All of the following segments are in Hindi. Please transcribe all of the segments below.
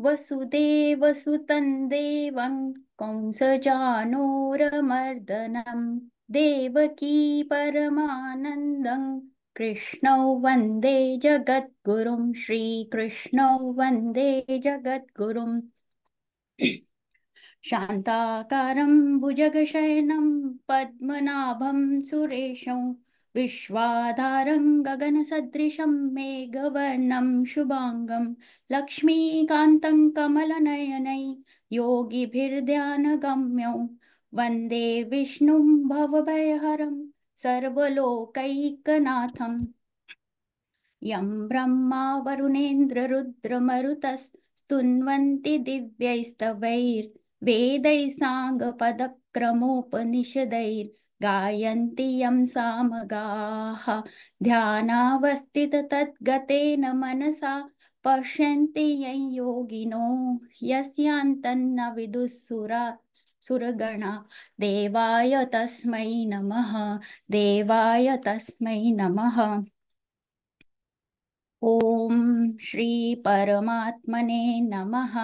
वसुदेवसुतं देवं कंसचानूरमर्दनं देवकी परमानन्दं कृष्णौ वन्दे जगद्गुरुं श्रीकृष्णौ वन्दे जगद्गुरुम् शान्ताकारं भुजगशयनं पद्मनाभं सुरेशं विश्वाधारं गगनसदृशं मेघवर्णं शुभाङ्गं लक्ष्मीकान्तं कमलनयनै योगिभिर्ध्यानगम्यौ वन्दे विष्णुं भवभयहरं सर्वलोकैकनाथम् यं ब्रह्मा वरुणेन्द्ररुद्रमरुतस्तुन्वन्ति दिव्यैस्तवैर्वेदैः साङ्गपदक्रमोपनिषदैर्गायन्ति यं सामगाः ध्यानावस्थिततद्गतेन मनसा पश्यन्ति यं योगिनो यस्यान्तन्न विदुःसुरा सुरगणा देवाय तस्मै नमः देवाय तस्मै नमः। ओम श्री परमात्मने नमः।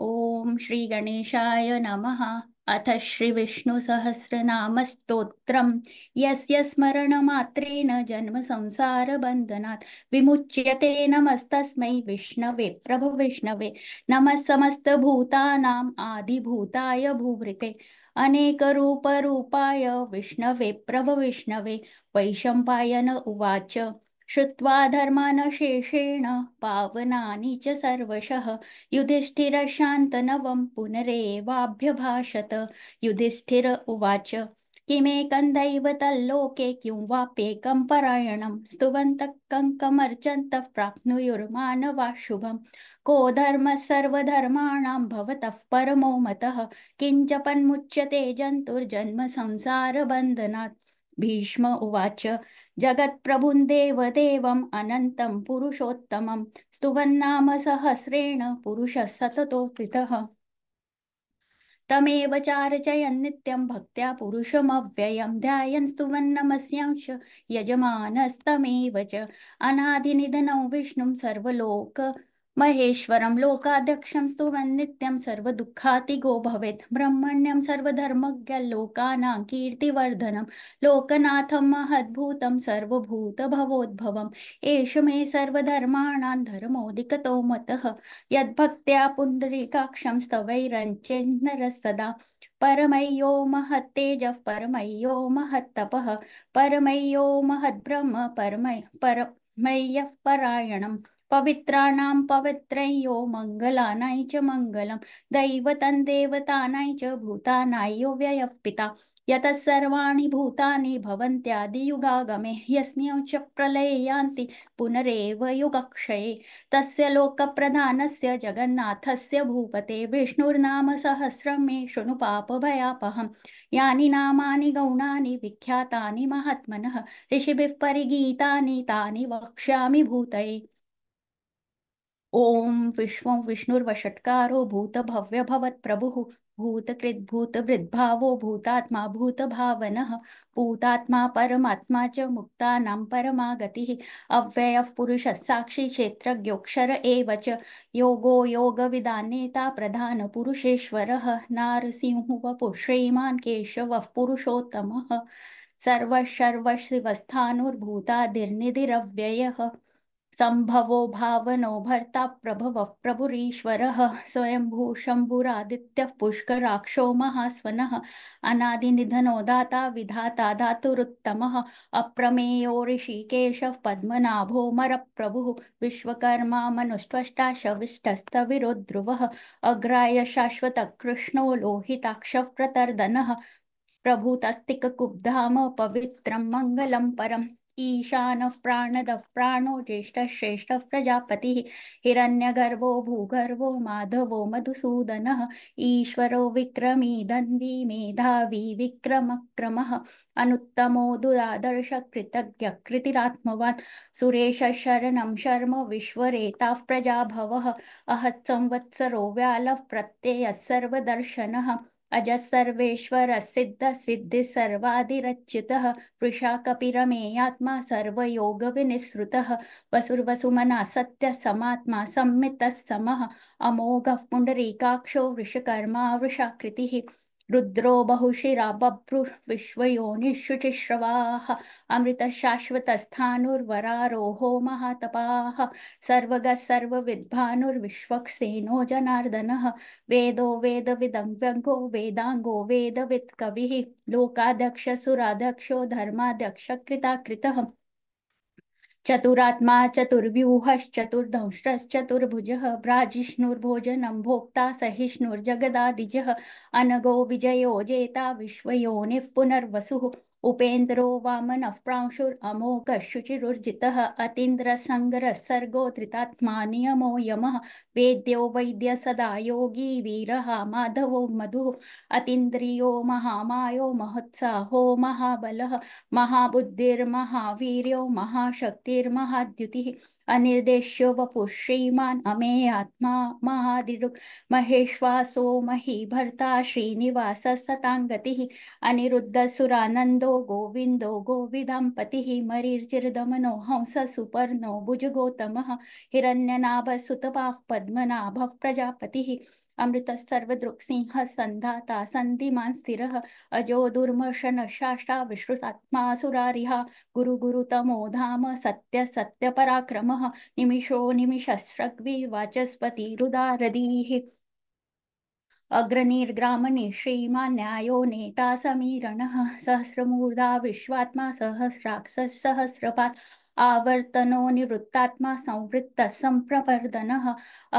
ओम श्री गणेशाय नमः। अथ श्री विष्णु सहस्रनाम स्तोत्रम् यस्य स्मरणमात्रेण जन्म संसार बन्धनात् विमुच्यते नमस्तस्मै विष्णवे प्रभु विष्णवे नमः समस्त भूतानां आदिभूताय भूभृते अनेक रूप रूपाय विष्णवे प्रभु विष्णवे वैशम्पायन उवाच श्रुत्वा धर्मानशेषेण पावनानि च सर्वशः युधिष्ठिरशान्तनवं पुनरेवाभ्यभाषत युधिष्ठिर उवाच किमेकं दैवतल्लोके किं वाप्येकं परायणं स्तुवन्तः कङ्कमर्चन्तः प्राप्नुयुर्मानवाः शुभम् को धर्मः सर्वधर्माणां भवतः परमो मतः किञ्चपन्मुच्यते जन्तुर्जन्म संसारबन्धनात् भीष्म उवाच जगत्प्रभुं देवदेवम् अनन्तं पुरुषोत्तमं स्तुवन्नाम सहस्रेण पुरुषः सततो कृतः तमेव चार्चयन् नित्यं भक्त्या पुरुषमव्ययं ध्यायन् स्तुवन्नमस्यांश यजमानस्तमेव च अनादिनिधनं विष्णुं सर्वलोक महेश्वरं लोकाध्यक्षं स्तुवन् नित्यं सर्वदुःखातिगो भवेत् ब्रह्मण्यं सर्वधर्मज्ञ लोकानां कीर्तिवर्धनं लोकनाथं महद्भूतं सर्वभूतभवोद्भवम् एष मे सर्वधर्माणां धर्मोऽधिकतो मतः यद्भक्त्या पुण्डरीकाक्षं स्तवैरञ्चेन्नरः सदा परमय्यो महत्तेजः परमय्यो महत्तपः परमय्यो महद्ब्रह्म परमय्यः परायणम् पवित्राणां पवित्रयो मङ्गलानां च मङ्गलं दैवतं देवतानां च भूतानायो व्ययः पिता यतः सर्वाणि भूतानि भवन्त्यादियुगागमे यस्मिन् च प्रलये यान्ति पुनरेव युगक्षये तस्य लोकप्रधानस्य जगन्नाथस्य भूपते विष्णुर्नाम सहस्रं मे शृणु पापभयापहम् यानि नामानि गौणानि विख्यातानि महात्मनः ऋषिभिः परिगीतानि तानि वक्ष्यामि भूतये ओम विश्वं विष्णुर्वषट्कारो भूतभव्य भवत्प्रभुः भूतकृद्भूतभृद्भावो भूतात्मा भूतभावनः भूतात्मा परमात्मा च मुक्तानां परमा गतिः अव्ययः पुरुषः साक्षी क्षेत्रज्ञोऽक्षर एव च योगो योगविदान्नेता प्रधानपुरुषेश्वरः नारसिंहो वपुः श्रीमान् केशवः पुरुषोत्तमः सर्वशर्वशिवस्थाणुर्भूतादिर्निधिरव्ययः संभवो भावनो भर्ता प्रभवः प्रभुरीश्वरः स्वयंभू शम्भुरादित्यः पुष्कराक्षो महास्वनः अनादिनिधनो दाता विधाता धातुरुत्तमः अप्रमेयो ऋषिकेशः पद्मनाभो मरप्रभुः विश्वकर्मा मनुष्टष्टा शविष्ठस्तविरो ध्रुवः अग्राय शाश्वतः कृष्णो लोहिताक्षः प्रतर्दनः प्रभुतस्तिककुब्धाम पवित्रं मङ्गलं परम् ईशानः प्राणदः प्राणो ज्येष्ठः श्रेष्ठः प्रजापतिः हिरण्यगर्भो भूगर्भो माधवो मधुसूदनः ईश्वरो विक्रमी धन्वी मेधावी विक्रमक्रमः अनुत्तमो दुरादर्श कृतज्ञ कृतिरात्मवान् सुरेशः शरणं शर्म विश्वरेताः प्रजाभवः अहत् संवत्सरो व्यालः प्रत्ययः सर्वदर्शनः अजः सर्वेश्वर सिद्ध सिद्धि सर्वादिरच्युतः वृषा कपिरमेयात्मा सर्वयोग विनिसृतः वसुर्वसुमना सत्य समात्मा सम्मितः समः अमोघः पुण्डरीकाक्षो वृषकर्मा वृषाकृतिः रुद्रो बहुशिरा बभ्रुः विश्वयोनिषुचिश्रवाः अमृतः शाश्वतस्थाणुर्वरारोहो महातपाः सर्वगः सर्वविद्भानुर्विश्वक्सेनो जनार्दनः वेदो वेदविदङ्गो वेदाङ्गो वेदवित् कविः लोकाध्यक्ष सुराध्यक्षो धर्माध्यक्ष कृताकृतः चतुरात्मा चतुर्व्यूहश्चतुर्दंष्ट्रश्चतुर्भुजः भ्राजिष्णुर्भोजनं भोक्ता सहिष्णुर्जगदादिजः अनगो विजयो जेता विश्वयोनिः पुनर्वसुः उपेन्द्रो वामनः प्रांशुरमोघः शुचिरुर्जितः अतीन्द्रसङ्गरः सर्गो धृतात्मा नियमो यमः वेद्यो वैद्य सदा योगी वीरः माधवो मधुः अतीन्द्रियो महामायो महोत्साहो महाबलः महाबुद्धिर्महावीर्यो महाशक्तिर्महाद्युतिः अनिर्देश्यो वपुः श्रीमान् अमेयात्मा महादिरुक् महेश्वासो महीभर्ता श्रीनिवासः सताङ्गतिः अनिरुद्धसुरानन्दो गोविन्दो गोविदाम्पतिः मरीर्चिर्दमनो हंसः सुपर्णो भुजगौतमः हिरण्यनाभसुतपाः पद्मनाभः प्रजापतिः अमृतः सर्वदृक्सिंहः सन्धाता सन्धिमान् स्थिरः अजो दुर्मर्शन शाष्टा विश्रुतात्मा सुरारिहा गुरु गुरुतमो धाम सत्य सत्य पराक्रमः निमिषो निमिषस्रग्वि वाचस्पतिरुदारदीः अग्रनीर्ग्रामणि श्रीमान् न्यायो नेता समीरणः सहस्रमूर्धा विश्वात्मा सहस्राक्षः सहस्रपात् आवर्तनो निवृत्तात्मा संवृत्तः सम्प्रवर्धनः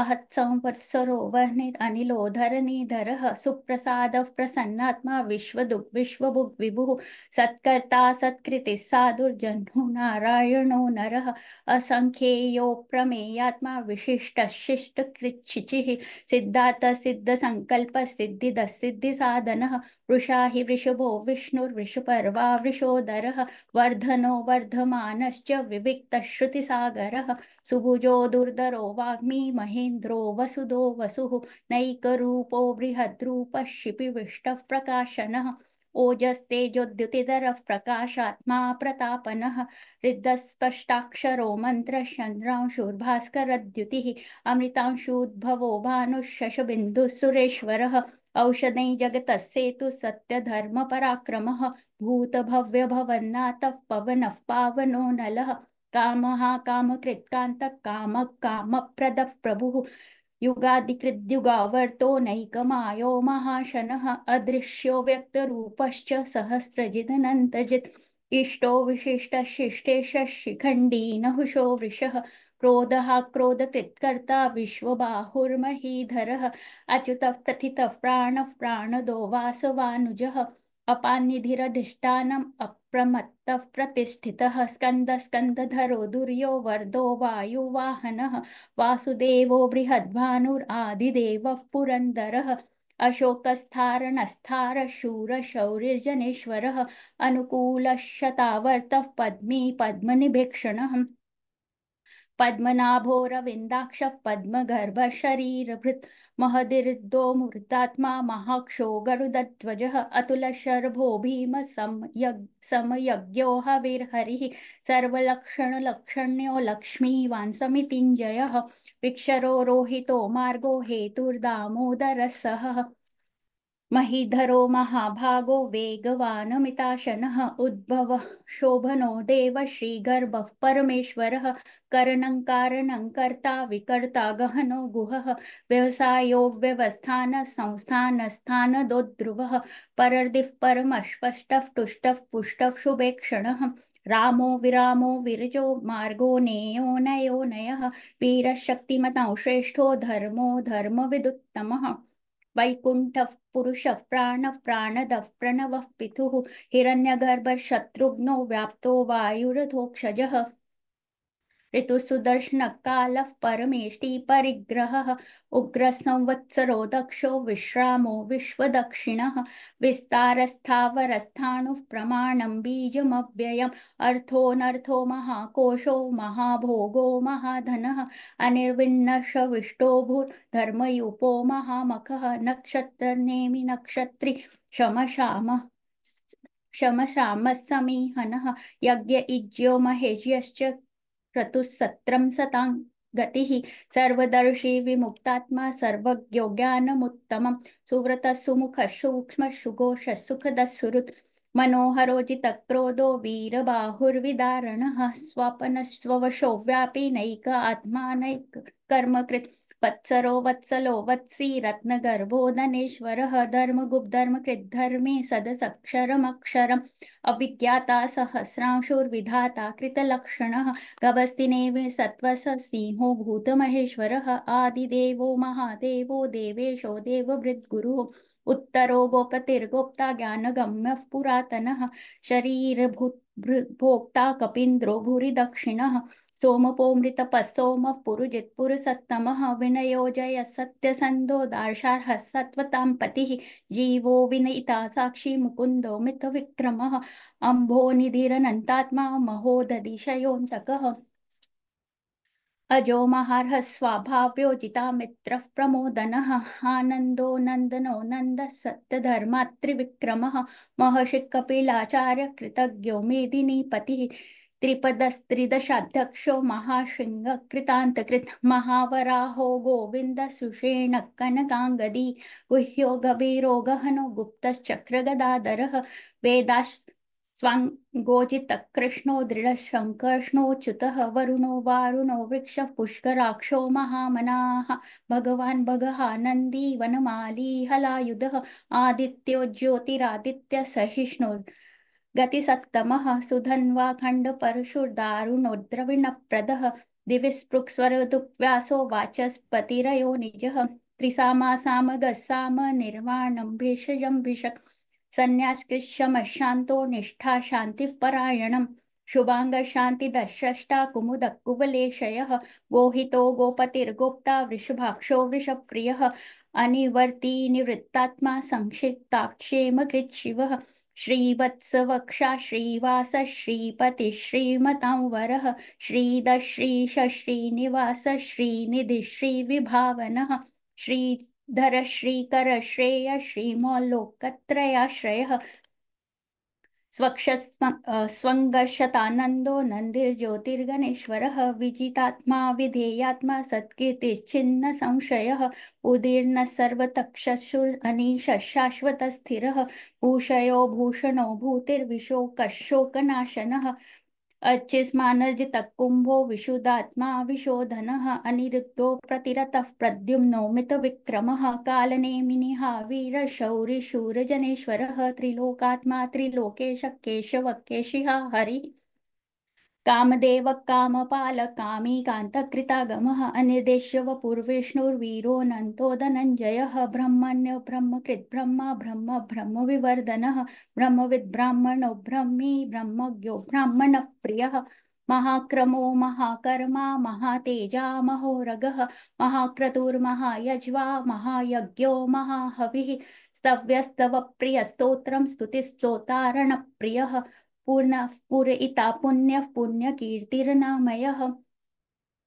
अहत् संवत्सरो वह्निरनिलो धरणीधरः सुप्रसादः प्रसन्नात्मा विश्वदुग् विश्वभुग् विभुः सत्कर्ता सत्कृतिः साधुर्जह्नुः नारायणो नरः असंख्येयो प्रमेयात्मा विशिष्टः शिष्टकृच्छिचिः सिद्धार्थ सिद्ध संकल्प सिद्धिद सिद्धि साधनः वृषा हि वृषभो विष्णुर्वृषपर्वा वृषोदरः वर्धनो वर्धमानश्च विविक्तश्रुतिसागरः सुभुजो दुर्धरो वाग्मी महेन्द्रो वसुदो वसुः नैकरूपो बृहद्रूपः शिपिविष्टः प्रकाशनः ओजस्तेजोद्युतिधरः प्रकाशात्मा प्रतापनः रिद्धस्पष्टाक्षरो मन्त्रश्चन्द्रांशुर्भास्करद्युतिः अमृतांशुद्भवो भानुः शशबिन्दुः सुरेश्वरः औषधै जगतः सेतुः सत्यधर्मपराक्रमः भूतभव्यभवन्नाथः पवनः पावनो नलः कामः कामकृत्कान्तः कामः कामप्रदः प्रभुः युगादिकृद्युगावर्तो नैकमायो महाशनः अदृश्यो व्यक्तरूपश्च सहस्रजिदनन्तजित् इष्टो विशिष्टशिष्टेश शिखण्डी नहुषो वृषः क्रोधः क्रोधकृत्कर्ता विश्वबाहुर्महीधरः अच्युतः प्रथितः प्राणः प्राणदो वासवानुजः अपानिधिरधिष्ठानम् अप्रमत्तः प्रतिष्ठितः स्कन्दः स्कन्दधरो दुर्यो वर्धो वायुवाहनः वासुदेवो बृहद्भानुरादिदेवः पुरन्दरः अशोकस्थारणस्थार शूरशौरिर्जनेश्वरः अनुकूलः शतावर्तः पद्मी पद्मनिभीक्षणः पद्मनाभोरविन्दाक्षः पद्मगर्भशरीरभृत् महदिर्दो मूर्तात्मा महाक्षो गरुडध्वजः अतुलशर्भो भीम समयज्ञो हविर्हरिः सर्वलक्षणलक्षण्यो लक्ष्मीवान् समितिञ्जयः विक्षरो रोहितो मार्गो हेतुर्दामोदरः सः महीधरो महाभागो वेगवानमिताशनः उद्भवः शोभनो देव श्रीगर्भः परमेश्वरः करणं कारणं कर्ता विकर्ता गहनो गुहः व्यवसायो व्यवस्थान संस्थान स्थानदोद्ध्रुवः परर्दिः परमस्पष्टः तुष्टः पुष्टः शुभेक्षणः रामो विरामो विरजो मार्गो नेयो नयो नयः वीरः शक्तिमतां श्रेष्ठो धर्मो धर्मविदुत्तमः वैकुण्ठः पुरुषः प्राणः प्राणदः प्रणवः पितुः हिरण्यगर्भः शत्रुघ्नो व्याप्तो वायुरथोक्षजः ऋतुसुदर्शनकालः परमेष्टि परिग्रहः उग्रसंवत्सरो दक्षो विश्रामो विश्वदक्षिणः विस्तारस्थावरस्थाणुः प्रमाणं बीजमव्ययम् अर्थोऽनर्थो महाकोशो महाभोगो महाधनः अनिर्विण्णशविष्टो भूत् धर्मयूपो महामखः नक्षत्रनेमि नक्षत्री शमशामः शमशामः समीहनः यज्ञ इज्यो महेज्यश्च क्रतुसत्रं सतां गतिः सर्वदर्शी विमुक्तात्मा सर्वज्ञो ज्ञानमुत्तमं सुव्रतः सुमुखः सूक्ष्मः सुघोषः सुखदः सुहृत् मनोहरो जितक्रोधो वीरबाहुर्विदारणः स्वपनः स्ववशो व्यापी नैक आत्मा नैक कर्मकृत् वत्सरो वत्सलो वत्सी रत्नगर्भो धनेश्वरः धर्मगुप् धर्मकृत् धर्मी सदसक्षरमक्षरम् अभिज्ञाता सहस्रांशुर्विधाता कृतलक्षणः गभस्तिनेव सत्त्वस सिंहो भूतमहेश्वरः आदिदेवो महादेवो देवेशो देवभृद्गुरुः उत्तरो गोपतिर्गोप्ता ज्ञानगम्यः पुरातनः शरीरभूता कपीन्द्रो भूरि दक्षिणः सोमपोमृतपः सोमः पुरुजित्पुरुषत्तमः विनयो जयः सत्यसन्धो दार्शार्हः सत्त्वतां पतिः जीवो विनयिता साक्षी मुकुन्दो मितविक्रमः अम्भोनिधिरनन्तात्मा महोदधिशयोऽन्तकः अजो महार्हः स्वाभाव्योजिता मित्रः प्रमोदनः आनन्दो नन्दनो नन्दः सत्यधर्मात्रिविक्रमः महर्षि कपिलाचार्य कृतज्ञो मेदिनीपतिः त्रिपदस्त्रिदशाध्यक्षो महाशृङ्ग कृतान्तकृत् महावराहो गोविन्द सुषेण कनकाङ्गदी गुह्यो गभीरो गहनो गुप्तश्चक्रगदाधरः वेदाश् स्वाङ्गोजितकृष्णो दृढशङ्कर्ष्णोच्युतः वरुणो वारुणो वृक्षः पुष्कराक्षो महामनाः भगवान् भगः नन्दी वनमाली हलायुधः आदित्यो ज्योतिरादित्य सहिष्णु गतिसत्तमः सुधन्वा खण्डपरशुर्दारुणोद्रविणप्रदः दिविस्पृक्स्वरदुप्व्यासो वाचस्पतिरयो निजः त्रिसामा सामगस्साम निर्वाणं भेषजं भिषक् संन्यासकृशमशान्तो निष्ठा शान्तिः परायणम् शुभांग शांति दशष्टा कुमुद कुवलेशयः गोहितो गोपतिर्गोप्ता वृषभाक्षो वृषप्रियः अनिवर्ती निवृत्तात्मा संक्षिप्ताक्षेम कृच्छिवः श्रीवत्सवक्षा श्रीवास श्रीपति श्रीमतां वरः श्रीदश्रीश श्रीनिवास श्रीनिधि श्रीविभावनः श्रीधर श्रीकर श्रेय श्रीमल्लोकत्रयाश्रयः स्वङ्गशतानन्दो नन्दिर्ज्योतिर्गणेश्वरः विजितात्मा विधेयात्मा सत्कीर्तिश्छिन्न संशयः उदीर्णः सर्वतक्षुरनीशः शाश्वतस्थिरः भूषयो भूषणो भूतिर्विशोकशोकनाशनः अर्चिस्मानर्जितः कुम्भो विशुद्धात्मा विशोधनः अनिरुद्धो प्रतिरतः प्रद्युम्नो मितविक्रमः कालनेमिनिः वीरशौरिशूरजनेश्वरः त्रिलोकात्मा त्रिलोकेश केशव केशिहा हरिः कामदेव कामपाल कामी कान्तकृतागमः अनिर्देश्य वपुर्विष्णुर्वीरोऽनन्तो धनञ्जयः ब्रह्मण्यो ब्रह्मकृत् ब्रह्मा ब्रह्म ब्रह्मविवर्धनः ब्रह्मविद् ब्राह्मणो ब्रह्मी ब्रह्मज्ञो ब्राह्मणप्रियः महाक्रमो महाकर्मा महातेजा महोरगः महाक्रतुर्महायज्वा महायज्ञो महाहविः स्तव्यस्तवप्रियस्तोत्रं स्तुतिस्तोतारणप्रियः पूरयिता पुण्यः पुण्यकीर्तिर्नामयः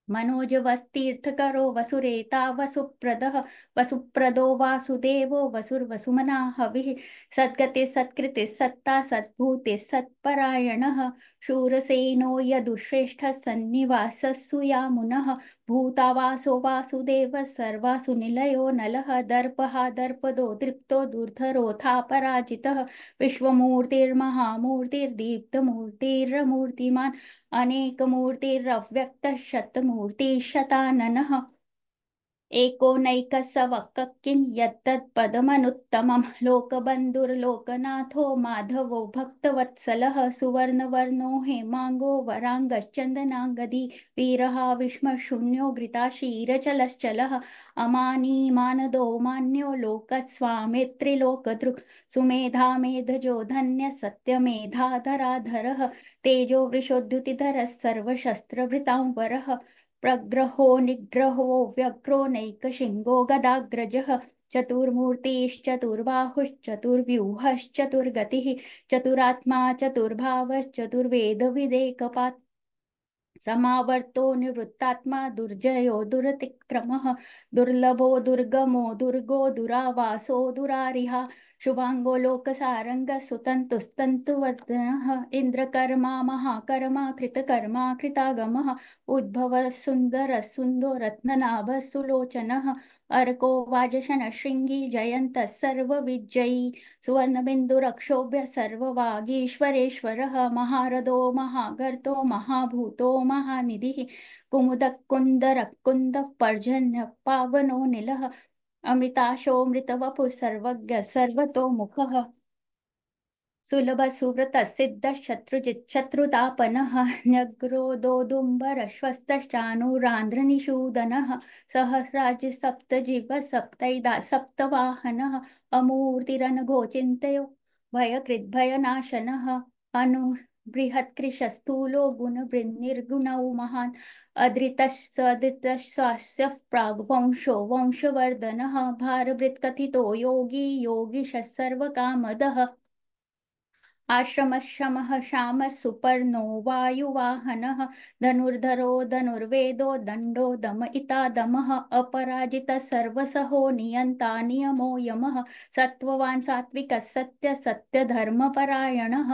मनोजवस्तीर्थकरो वसुरेता वसुप्रदः वसुप्रदो वासुदेवो वसुर्वसुमना हविः सद्गति सत्कृति सत्ता सद्भूति सत्परायणः शूरसेनो यदुश्रेष्ठः सन्निवासः सुयामुनः भूतावासो वासुदेवः सर्वासु निलयो नलः दर्पः दर्पदो दृप्तो दुर्धरोऽथा पराजितः विश्वमूर्तिर्महामूर्तिर्दीप्तमूर्तिर्मूर्तिमान् अनेकमूर्तिरव्यक्तः शतमूर्तिः शताननः एकोनैकसवक् किं यत्तत्पदमनुत्तमं लोकबन्धुर्लोकनाथो माधवो भक्तवत्सलः सुवर्णवर्णो हेमाङ्गो वराङ्गश्चन्दनाङ्गदी वीरः विस्मशून्यो घृताशीरचलश्चलः अमानी मानदो मान्यो लोकस्वामित्रिलोकदृक् सुमेधा मेधजो धन्य सत्यमेधाधराधरः तेजो वृषोद्युतिधरः सर्वशस्त्रभृतांवरः प्रग्रहो निग्रहो व्यग्रो नैकशिङ्गो गदाग्रजः चतुर्मूर्तिश्चतुर्बाहुश्चतुर्व्यूहश्चतुर्गतिः चतुरात्मा चतुर्भावश्चतुर्वेदविदेकपात् समावर्तो निवृत्तात्मा दुर्जयो दुरतिक्रमः दुर्लभो दुर्गमो दुर्गो दुरावासो दुरारिहा शुभांगो लोकसारंग सुतंतुस्तंतुवदनः इंद्रकर्मा महाकर्मा कृतकर्मा कृतागमः उद्भव सुंदर सुंदो रत्ननाभ सुलोचनः अर्को वाजशन शृंगी जयंत सर्वविजयी सुवर्णबिन्दुरक्षोभ्य सर्ववागीश्वरेश्वरः महारथो महागर्तो महाभूतो महानिधिः कुमुदकुन्दरकुन्दः पर्जन्यः पावनो निलः अमृताशोऽमृतवपुः सर्वज्ञ सर्वतोमुखः सुलभ सुव्रत सिद्ध शत्रुजित शत्रुतापनः न्यग्रोदोदुम्बरश्वस्तश्चाणुरान्ध्रनिषूदनः सहस्राज सप्तजिह्व सप्तैदा सप्तवाहनः अमूर्तिरनघोचिन्तयो भयकृद्भयनाशनः अनु बृहत्कृशस्थूलो गुणवृन्निर्गुणौ महान् अधृतः प्राग्वंशो वंशवर्धनः भारभृत्कथितो योगी योगीशः सर्वकामदः आश्रमशमः श्यामः सुपर्णो वायुवाहनः धनुर्धरो धनुर्वेदो दण्डो दमयिता दमः अपराजितः सर्वसहो नियन्ता नियमो यमः सत्त्ववान् सात्विकः सत्य सत्यधर्मपरायणः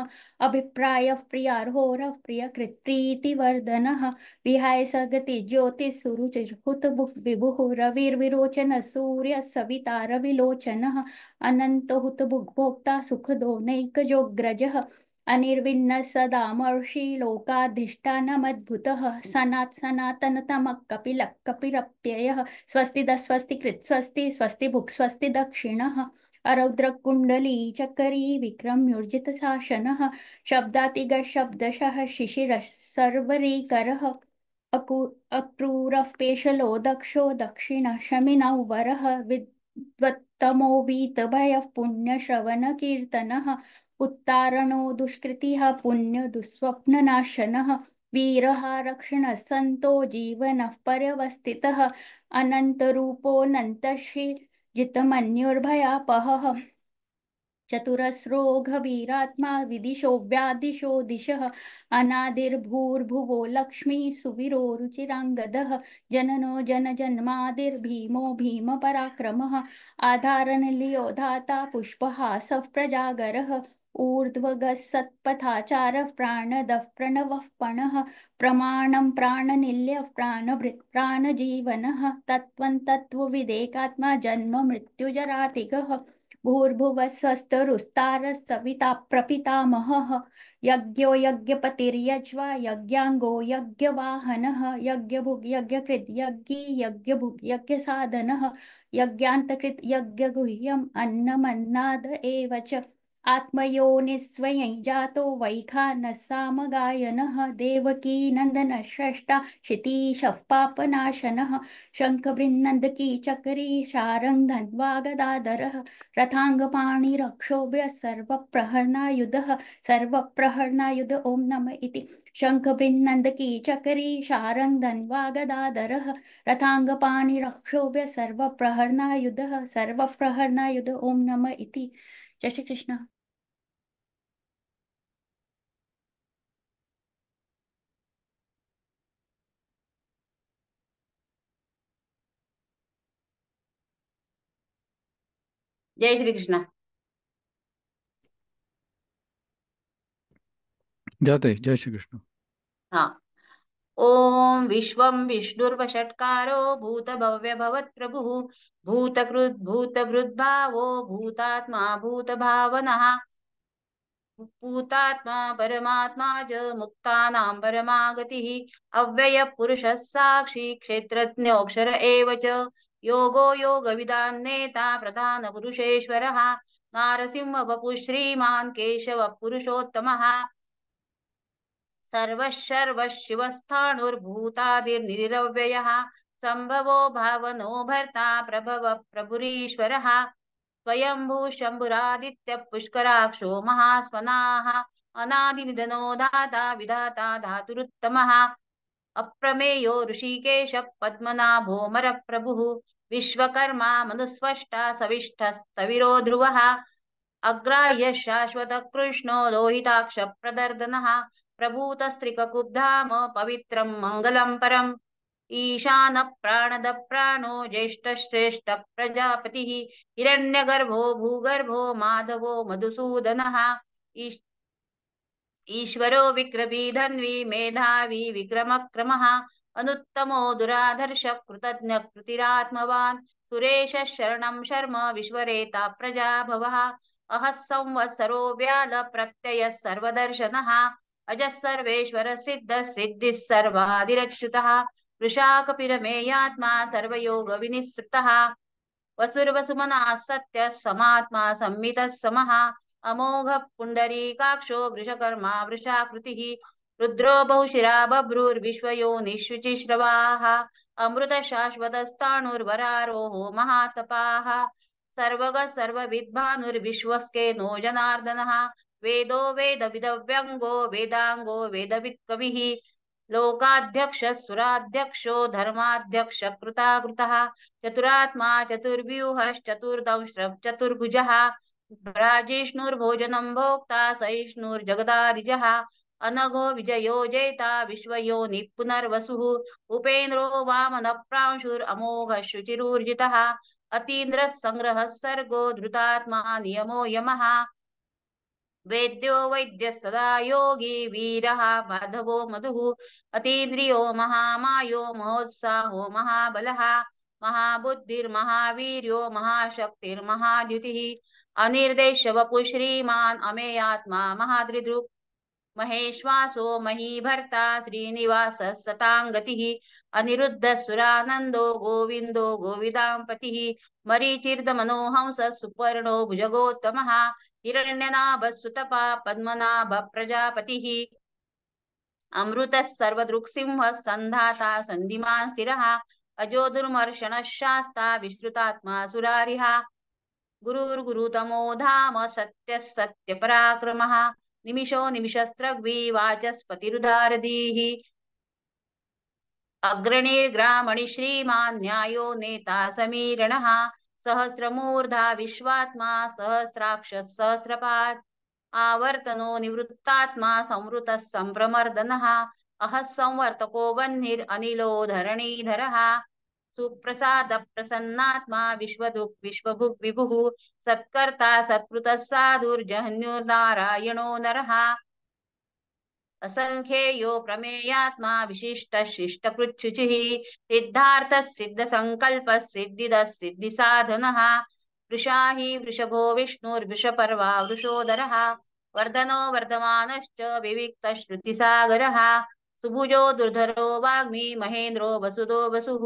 अभिप्रायः प्रियार्होरः प्रियकृत्प्रीतिवर्धनः विहाय सगति ज्योतिः सुरुचिर्हुत विभुः रविर्विरोचन सूर्य सविता रविलोचनः अनंत हुत भुग्भोक्ता सुखदो नैकजोग्रजः अनिर्विण्ण सदामर्षि लोकाधिष्ठानमद्भुतः सनातनतमः कपिलः कपिरप्ययः स्वस्ति स्वस्ति कृत् स्वस्ति स्वस्ति भुक् स्वस्ति दक्षिणः अरौद्रकुण्डली चकरी विक्रम्योर्जित शासनः शब्दातिग शब्दशः शिशिरः सर्वरीकरः अक्रूरः पेशलो दक्षो दक्षिणः शमिनौ वरः विद्वत्तमो वीतभयः पुण्यश्रवणकीर्तनः उत्तारणो दुष्कृतिः पुण्य दुःस्वप्ननाशनः वीरः रक्षणः सन्तो जीवनः पर्यवस्थितः अनन्तरूपोऽनन्तश्री जितमन्युर्भयापहः चतुरस्रो गभीरात्मा विदिशो व्यादिशो दिशः अनादिर्भूर्भुवो लक्ष्मी सुवीरो रुचिराङ्गदः जननो जनजन्मादिर्भीमो भीमपराक्रमः आधारनिलयो धाता पुष्पहासः प्रजागरः ऊर्ध्वगः सत्पथाचारः प्राणदः प्रणवः पणः प्रमाणं प्राणनिल्यः प्राणभृत् प्राणजीवनः तत्त्वं तत्त्वविदेकात्मा जन्म मृत्युजरातिगः भूर्भुवः स्वस्तरुस्तारः सविता प्रपितामहः यज्ञो यज्ञपतिर्यज्वा यज्ञाङ्गो यज्ञवाहनः यज्ञभुग् यज्ञकृत् यज्ञी यज्ञभुग् यज्ञसाधनः यज्ञान्तकृत् यज्ञगुह्यम् अन्नमन्नाद एव च आत्मयोनिस्वयं जातो वैखानः सामगायनः देवकी नन्दनः स्रष्टा क्षितीशः पापनाशनः शङ्खबृन्नन्दकी चकरी शारङ्गधन्वा गदाधरः रथाङ्गपाणिरक्षोभ्य सर्वप्रहरणायुधः सर्वप्रहरणायुध ॐ नम इति शङ्खबृन्नन्दकी चकरी शारङ्गधन्वा गदाधरः रथाङ्गपाणिरक्षोभ्य सर्वप्रहरणायुधः सर्वप्रहरणायुध ॐ नम इति। जय श्री कृष्ण। जय श्री कृष्ण। जाते जय श्री कृष्ण। हाँ। ओम विश्वं विष्णुर्वषट्कारो भूतभव्य भवत्प्रभुः भूतकृत् भूतभृद्भावो भूतात्मा भूतभावनः भूतात्मा परमात्मा च मुक्तानां परमागतिः अव्ययः पुरुषः साक्षी क्षेत्रज्ञोऽक्षर एव च योगो योगविदान्नेता प्रधानपुरुषेश्वरः नारसिंहवपुः श्रीमान् केशवपुरुषोत्तमः सर्वशर्वशिवस्थाणुर्भूतादिर्निरव्ययः सम्भवो भावनो भर्ता प्रभव प्रभुरीश्वरः स्वयंभू शम्भुरादित्यः पुष्कराक्षो महास्वनाः अनादिनिधनो दाता विधाता धातुरुत्तमः अप्रमेयो ऋषिकेश पद्मनाभोमरप्रभुः विश्वकर्मा मनुस्वष्टा सविष्ठः स्थविरो ध्रुवः अग्राह्य शाश्वत कृष्णो लोहिताक्ष प्रदर्दनः प्रभूतस्त्रिककुब्धाम पवित्रं मङ्गलं परम् ईशान प्राणद प्राणो ज्येष्ठश्रेष्ठ प्रजापतिः हिरण्यगर्भो भूगर्भो माधवो मधुसूदनः ईश्वरो विक्रमी धन्वी मेधावी विक्रमक्रमः अनुत्तमो दुराधर्ष कृतज्ञ कृतिरात्मवान् सुरेश शरणं शर्म विश्वरेता प्रजाभवः अहः संवत्सरो व्याल प्रत्ययः सर्वदर्शनः अजः सर्वेश्वर सिद्धः सिद्धिः सर्वादिरच्युतः वृषाकपिरमेयात्मा सर्वयोगविनिःसृतः वसुर्वसुमनः सत्यः समात्मा संमितः समः अमोघ पुण्डरीकाक्षो वृषकर्मा वृषाकृतिः रुद्रो बहुशिरा बभ्रुर्विश्वयोनिःशुचिश्रवाः अमृतशाश्वतस्थाणुर्वरारोहो महातपाः सर्वगः सर्वविद्भानुर्विश्वस्केनो जनार्दनः वेदो वेदविदव्यङ्गो वेदाङ्गो वेदवित्कविः लोकाध्यक्षः सुराध्यक्षो धर्माध्यक्ष कृताकृतः चतुरात्मा चतुर्व्यूहश्चतुर्दंश्रः चतुर्भुजः राजिष्णुर्भोजनं भोक्ता सहिष्णुर्जगदादिजः अनघो विजयो जेता विश्वयोनिः पुनर्वसुः उपेन्द्रो वामनप्रांशुरमोघः शुचिरूर्जितः अतीन्द्रः सङ्ग्रहः सर्गो धृतात्मा नियमो यमः वेद्यो वैद्यः सदा योगी वीरः माधवो मधुः अतीन्द्रियो महामायो महोत्साहो महाबलः महाबुद्धिर्महावीर्यो महाशक्तिर्महाद्युतिः अनिर्देश्य वपुः श्रीमान् अमेयात्मा महादृदृक् महेश्वासो महीभर्ता श्रीनिवासः सताङ्गतिः अनिरुद्धः सुरानन्दो गोविन्दो गोविदाम्पतिः मरीचिर्दमनोहंसः सुपर्णो भुजगोत्तमः हिरण्यनाभः सुतपा पद्मनाभ प्रजापतिः अमृतः सर्वदृक्सिंहः सन्धाता सन्धिमान् स्थिरः अजो दुर्मर्षणः शास्ता विश्रुतात्मा सुरारिः गुरुर्गुरुतमो धाम सत्यः सत्यपराक्रमः निमिषो निमिषस्त्रग्वी वाचस्पतिरुदारधीः अग्रणीर्ग्रामणि श्रीमान् न्यायो नेता समीरणः सहस्रमूर्धा विश्वात्मा सहस्राक्षः सहस्रपात् आवर्तनो निवृत्तात्मा संवृतः सम्प्रमर्दनः अहः संवर्तको वह्निरनिलो धरणीधरः सुप्रसाद प्रसन्नात्मा विश्वदुक् विश्वभुक् विभुः सत्कर्ता सत्कृतः साधुर्जहन्युर्नारायणो नरः असंख्येयो प्रमेयात्मा विशिष्टः शिष्टकृच्छुचिः सिद्धार्थः सिद्धसङ्कल्पः सिद्धिदः सिद्धिसाधनः वृषाहि वृषभो विष्णुर्वृषपर्वा वृषोदरः वर्धनो वर्धमानश्च विविक्तश्रुतिसागरः सुभुजो दुर्धरो वाग्मी महेन्द्रो वसुदो वसुः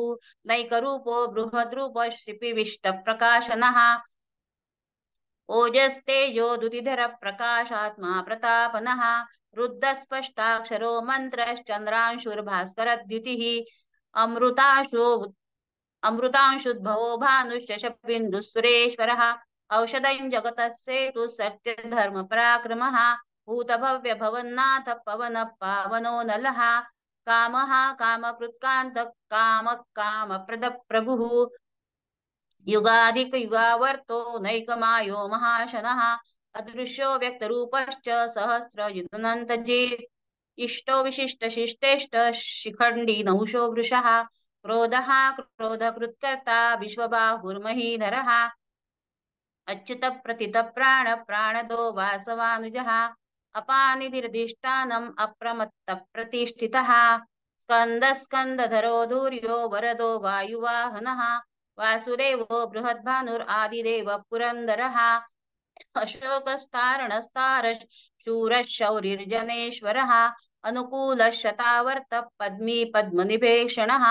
नैकरूपो बृहद्रूपः श्रीपिविष्टप्रकाशनः ओजस्तेजो दुतिधर प्रकाशात्मा प्रतापनः रुद्धस्पष्टाक्षरो मन्त्रश्चन्द्रांशुर्भास्करद्युतिः अमृतांशुद्भवो भानुश्चशबिन्दुः सुरेश्वरः औषधं जगतः सेतुः सत्यधर्मपराक्रमः भूतभव्यभवन्नाथ पवनः पावनो नलः कामः कामकृत्कान्तः कामः कामप्रदः प्रभुः युगाधिकयुगावर्तो नैकमायो महाशनः अदृश्यो व्यक्तरूपश्च सहस्रयुतनन्तजित् इष्टो विशिष्टशिष्टेष्ट शिखण्डी नहुषो वृषः क्रोधः क्रोधकृत्कर्ता विश्वबाहुर्महीधरः अच्युतप्रथितप्राणदो वासवानुजः अपानिधिरधिष्ठानम् अप्रमत्तप्रतिष्ठितः स्कन्दधरो धूर्यो वरदो वायुवाहनः वासुदेवो बृहद्भानुरादिदेव पुरन्दरः अशोकस्तारणस्तारः शूरः शौरिर्जनेश्वरः अनुकूलः शतावर्तः पद्मी पद्मनिभेक्षणः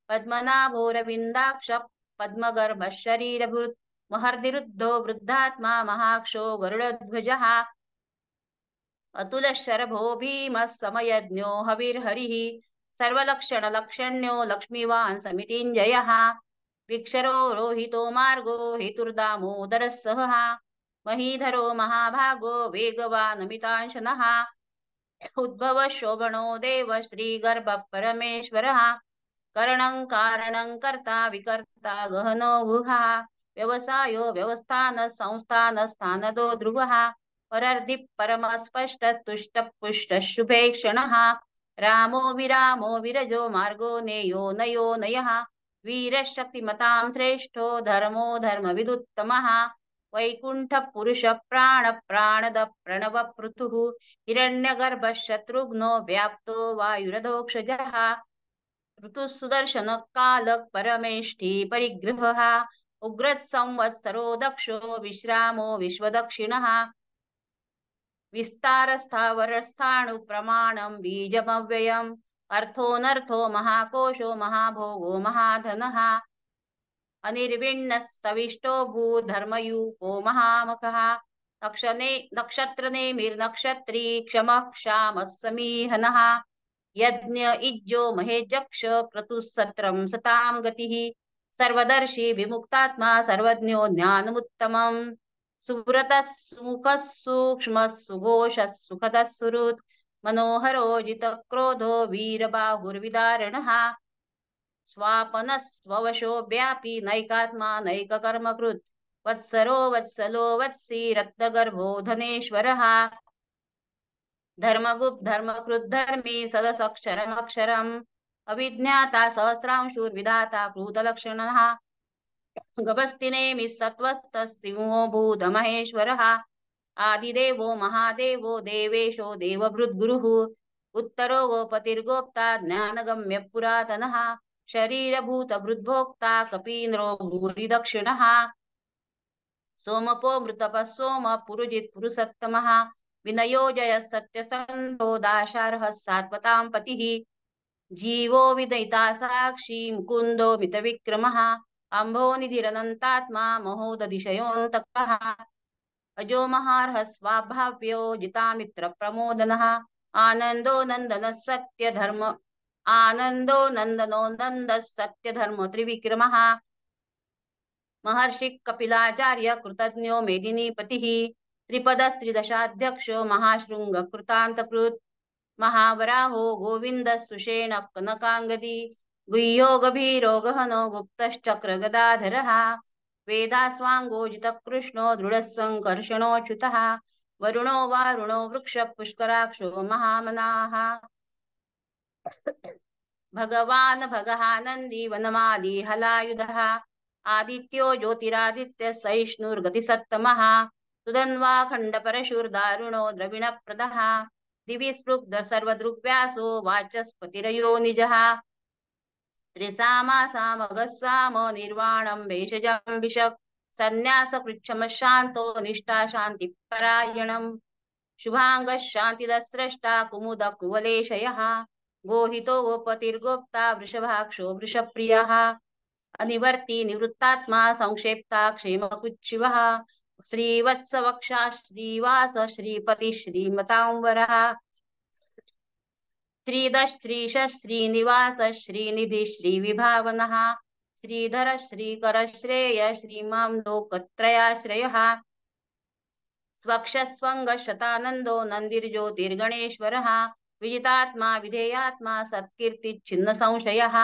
पद्मनाभोरविन्दाक्ष पद्मगर्भ शरीरभूत महर्दिरुद्धो वृद्धात्मा महाक्षो गरुडध्वजः अतुलशरभो भीमः समयज्ञो हविर्हरिः सर्वलक्षणलक्षण्यो लक्ष्मीवान् समितिञ्जयः विक्षरो रोहितो मार्गो हेतुर्दामोदरः सहः महीधरो महाभागो वेगवानमितांशनः उद्भव शोभनो देव श्रीगर्भ परमेश्वरः करणं कारणं कर्ता विकर्ता गहनो गुहा व्यवसायो व्यवस्थान संस्थान स्थानदो ध्रुवः परर्धि परमस्पष्ट तुष्ट पुष्ट शुभे क्षणः रामो विरजो मार्गो नेयो नयो नयः वीरशक्तिमतां श्रेष्ठो धर्मो धर्मविदुत्तमः वैकुण्ठ पुरुष प्राण प्राणद प्रणव पृथुः हिरण्यगर्भ शत्रुघ्नो व्याप्तो वायुरधोक्षजः ऋतु सुदर्शन कालक परमेष्ठी परिग्रहः उग्र संवत्सरो दक्षो विश्रामो विश्वदक्षिणः विस्तारस्थावरस्थाणु प्रमाणं बीजमव्ययम् अर्थोऽनर्थो महाकोशो महाभोगो महाधनः अनिर्विण्णस्तविष्टो भूधर्मयूपो महामखः नक्षत्रनेमिर्नक्षत्री क्षमः क्षामः समीहनः यज्ञ इज्जो महेजक्ष क्रतुसत्रं सतां गतिः सर्वदर्शी विमुक्तात्मा सर्वज्ञो ज्ञानमुत्तमम् सुव्रतः सुमुखः सूक्ष्मः सुघोषः सुखदः सुहृत् मनोहरो जितक्रोधो वीरबाहुर्विदारणः स्वापनः स्ववशो व्यापी नैकात्मा नैककर्मकृत् वत्सरो वत्सलो वत्सी रत्नगर्भो धनेश्वरः धर्मगुप्त धर्मकृत धर्मी सदसक्षरमक्षरम् अविज्ञाता सहस्रांशुर्विधाता कृतलक्षणः गभस्तिनेमिः सत्त्वस्थः सिंहो भूतमहेश्वरः आदिदेवो महादेवो देवेशो देवभृद्गुरुः उत्तरो गोपतिर्गोप्ता ज्ञानगम्य पुरातनः शरीरभूतभृद्भोक्ता कपीन्द्रो भूरिदक्षिणः सोमपो मृतपः सोम पुरुजित् पुरुषोत्तमः विनयो जय सत्यसन्धो दाशार्हः सात्वतां पतिः जीवो विदयिता साक्षी मुकुन्दो मितविक्रमः अम्भोनिधिरनन्तात्मा महोदधिशयोऽन्तकः अजो महार्हः स्वाभाव्यो जितामित्रप्रमोदनः आनन्दो नन्दनः सत्यधर्म आनन्दो नन्दनो नन्दः सत्यधर्म त्रिविक्रमः महर्षि कपिलाचार्य कृतज्ञो मेदिनीपतिः त्रिपदस्त्रिदशाध्यक्षो महाशृंग कृतान्तकृत् महावराहो गोविंद सुषेण कनकांगदी गुह्यो गभीरो गहनो गुप्तश्चक्रगदाधरः वेदास्वाङ्गोजितकृष्णो दृढसङ्कर्षणोच्युतः वरुणो वारुणो वृक्ष पुष्कराक्षो महामनाः भगवान् भगहानन्दी वनमाली हलायुधः आदित्यो ज्योतिरादित्य सहिष्णुर्गतिसत्तमः सुधन्वाखण्डपरशुर्दारुणो द्रविणप्रदः दिवि स्पृग्ध सर्वदृग्व्यासो वाचस्पतिरयो निजः त्रिसामासामगस्साम निर्वाणं भेषजं विशक् सन्न्यासकृच्छमशान्तो निष्ठा शान्तिपरायणम् शुभाङ्गः शान्तिदस्रष्टा कुमुद कुवलेशयः गोहितो गोपतिर्गोप्ता वृषभाक्षो वृषप्रियः अनिवर्ती निवृत्तात्मा संक्षेप्ता क्षेमकुच्छिवः श्रीवत्सवक्षा श्रीवास श्रीपति श्रीमतांवरः श्रीदश्रीश श्रीनिवास श्रीनिधि श्रीविभावनः श्रीधर श्रीकर श्रेय श्रीमां लोकत्रयाश्रयः स्वक्षस्वङ्ग शतानन्दो नन्दिर्ज्योतिर्गणेश्वरः विजितात्मा विधेयात्मा सत्कीर्तिच्छिन्न संशयः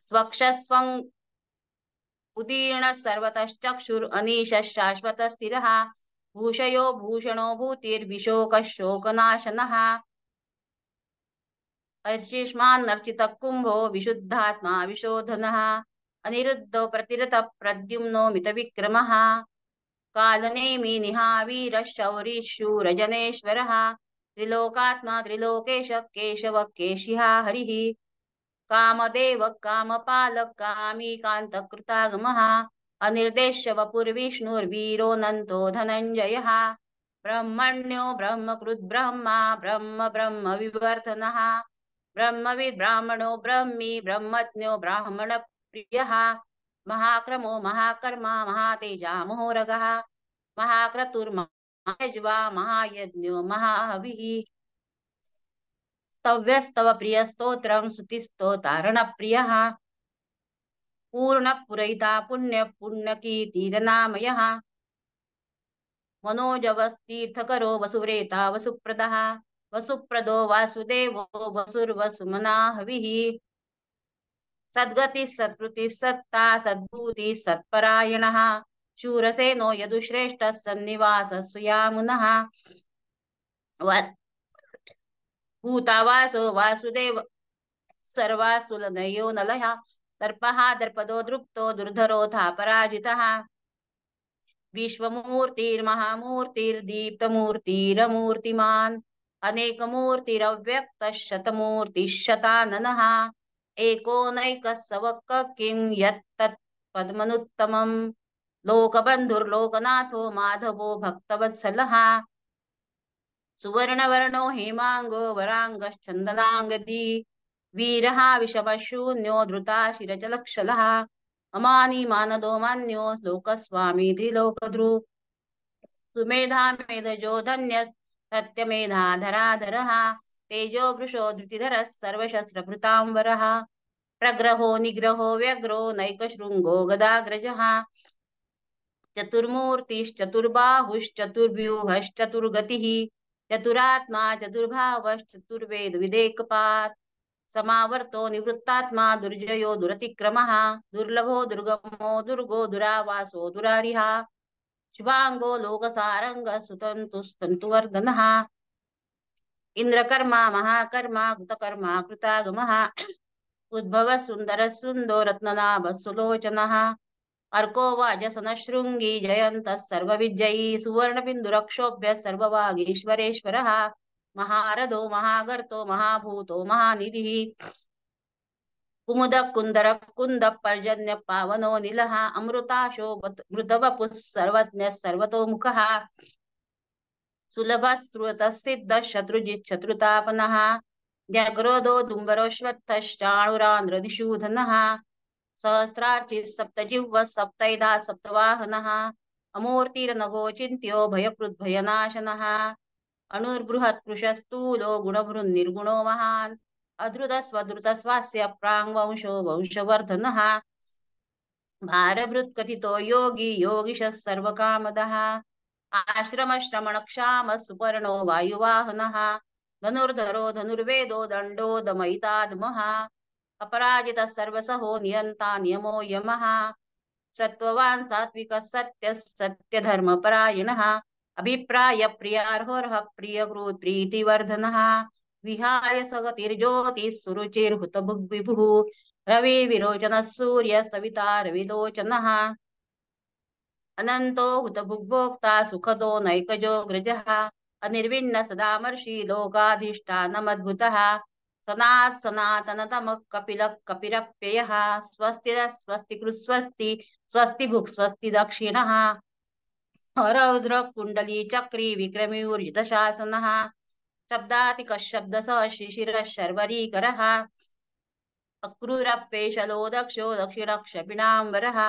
स्वक्षस्वङ् उदीर्ण सर्वतश्चक्षुर् अनीशः शाश्वतः स्थिरः भूषयो भूषणो भूतिर्विशोकः शोकनाशनः अर्चिष्मान्नर्चितः कुम्भो विशुद्धात्मा विशोधनः अनिरुद्धो प्रतिरतः प्रद्युम्नो मितविक्रमः कालनेमि निहावीरः शौरिः शूरजनेश्वरः त्रिलोकात्मा त्रिलोकेश केशव केशिहा हरिः कामदेव कामपालक कामीकान्तकृतागमः अनिर्देश्य वपुर्विष्णुर्वीरोऽनन्तो धनञ्जयः ब्रह्मण्यो ब्रह्मकृद् ब्रह्मा ब्रह्म ब्रह्म विवर्तनः ब्रह्मविद् ब्राह्मणो ब्रह्मी ब्रह्मज्ञो ब्राह्मण प्रियः महाक्रमो महाकर्मा महातेजा महोरगः महाक्रतुर्महायज्वा महायज्ञो महाहविः स्तव्यस्तव प्रियस्तोत्रं स्तुतिस्तोतारणप्रियः पूर्णपुरयिता पुण्यकीर्तिरनामयः मनोजवस्तीर्थकरो वसुव्रेता वसुप्रदः वसुप्रदो वासुदेवो वसुर्वसुमना हविः सद्गतिः सत्कृतिः सत्ता सद्भूतिः सत्परायणः शूरसेनो यदुश्रेष्ठः सन्निवासः सुयामुनः भूतावासो वासुदेव सर्वासुलनयो नलः दर्पः दर्पदो दृप्तो दुर्धरोऽथा पराजितः विश्वमूर्तिर्महामूर्तिर्दीप्तमूर्तिरमूर्तिमान् अनेकमूर्तिरव्यक्तः शतमूर्तिः शताननः एकोनैकः सवक्क किं यत्तत् पद्मनुत्तमं लोकबन्धुर्लोकनाथो माधवो भक्तवत्सलः सुवर्णवर्णो हेमांगो वरांगश्चन्दनांगदी वीरः विषमशून्यो धृता शिरजलक्षलः अमानी मानदो मान्यो लोकस्वामी त्रिलोकधृक् सुमेधा मेधजो धन्य सत्यमेधाधराधरः तेजो वृषो धृतिधरः सर्वशस्त्रभृतांबरः प्रग्रहो निग्रहो व्यग्रो नैकशृङ्गो गदाग्रजः चतुर्मूर्तिश्चतुर्बाहुश्चतुर्व्यूहश्चतुर्गतिः चतुरात्मा चतुर्भावश्चतुर्वेद विदेकपात् समावर्तो निवृत्तात्मा दुर्जयो दुरतिक्रमः दुर्लभो दुर्गमो दुर्गो दुरावासो दुरारिः शुभांगो लोकसारंग सुतंतुस्तंतुवर्धनः इंद्रकर्मा महाकर्मा कृतकर्मा कृतागमः उद्भव सुंदर सुंदो रत्ननाभ सुलोचनः अर्को वाजसनशृंगी जयन्तः सर्वविजयी सुवर्णबिन्दुरक्षोभ्य सर्ववागीश्वरेश्वरः महारथो महागर्तो महाभूतो महानिधिः कुमुद कुंदर कुंद पर्जन्य पावनो नीलः अमृताशो मृतवपुः सर्वज्ञः सर्वतोमुखः सुलभ श्रुत सिद्ध शत्रुजित् शत्रुतापनः न्यग्रोधो दुम्बरोश्वत्थश्चाणुरान्द्रदिशूधनः सहस्रार्चिः सप्तजिह्वः सप्तैधा सप्तवाहनः अमूर्तिरनघो चिन्त्यो भयकृद्भयनाशनः अणुर्बृहत्कृशस्थूलो गुणभृन्निर्गुणो महान् अधृतस्वधृतस्वास्य प्राङ्वंशो वंशवर्धनः भारभृत्कथितो योगी योगिशः सर्वकामदः आश्रमश्रमणक्षामः सुपर्णो वायुवाहनः धनुर्धरो धनुर्वेदो दण्डो दमयिताद्मः अपराजितः सर्वसहो नियन्ता नियमो यमः सत्त्ववान् सात्विकः सत्यः सत्यधर्मपरायणः अभिप्राय प्रियार्होर्ह प्रियकृत् प्रीतिवर्धनः विहाय सगतिर्ज्योतिः सुरुचिर्हुतभुग्विभुः रविर्विरोचनः सूर्यः सविता रविलोचनः अनन्तो हुतभुग्भोक्ता सुखदो नैकजो ग्रजः अनिर्विण्ण सदामर्षि लोकाधिष्ठानमद्भुतः सनात् सनातनतमः कपिलः कपिरप्ययः स्वस्ति स्वस्ति कृस्वस्ति स्वस्ति भुक् स्वस्ति दक्षिणः रौद्र कुण्डली चक्री विक्रमी ऊर्जित शासनः शब्दातिकः शब्दसः शिशिरः शर्वरीकरः अक्रूरप्येशलो दक्षो दक्षिणक्षपिणाम्बरः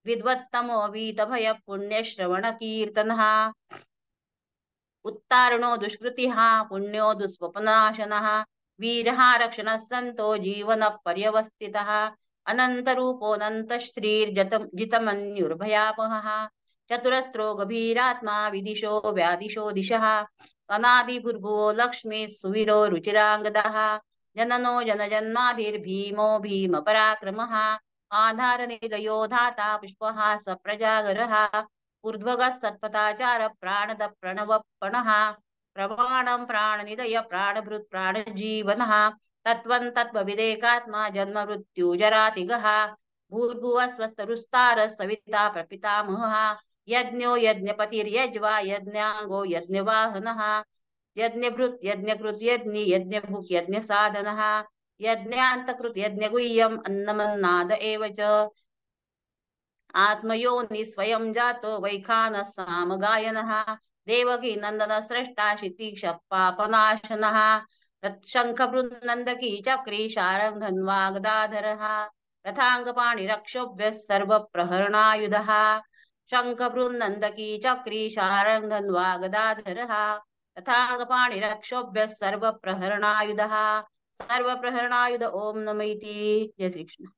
विद्वत्तमो वीतभय पुण्यश्रवणकीर्तनः उत्तारणो दुष्कृतिः पुण्यो दुष्स्वप्नाशनः वीरः रक्षणः सन्तो जीवनः पर्यवस्थितः अनन्तरूपोऽनन्तश्रीर्जितमन्युर्भयापहः चतुरस्रो गभीरात्मा विदिशो व्यादिशो दिशः अनादिभूर्भुवो लक्ष्मीः सुवीरो रुचिराङ्गदः जननो जनजन्माधिर्भीमो भीमपराक्रमः आधारनिलयो धाता पुष्पहास प्रजागरः ऊर्ध्वगः सत्पथाचार प्राणद प्रणवपणः प्रमाणं प्राणनिलय प्राणभृत् प्राणजीवनः तत्त्वं तत्त्वविदेकात्मा जन्ममृत्युजरातिगः भूर्भुवः स्वस्तरुस्तारः सविता प्रपितामहः यज्ञो यज्ञपतिर्यज्वा यज्ञाङ्गो यज्ञवाहनः यज्ञभृत् यज्ञकृत् यज्ञि यज्ञभुक् यज्ञसाधनः यज्ञान्तकृत् यज्ञगुह्यम् अन्नमन्नाद एव च आत्मयोनि स्वयं जातो वैखानः सामगायनः देवकी नन्दन स्रष्टा क्षितीक्ष पापनाशनः शङ्खभृन्नन्दकी चक्री शारङ्गधन्वा गदाधरः रथांगपाणिरक्षोभ्यः सर्वप्रहरणायुधः शङ्खबृन्नन्दकी चक्री शार्ङ्गधन्वा गदाधरः रथांगपाणिरक्षोभ्यः सर्वप्रहरणायुधः सर्वप्रहरणायुध ओम नमः इति। जय श्री कृष्ण।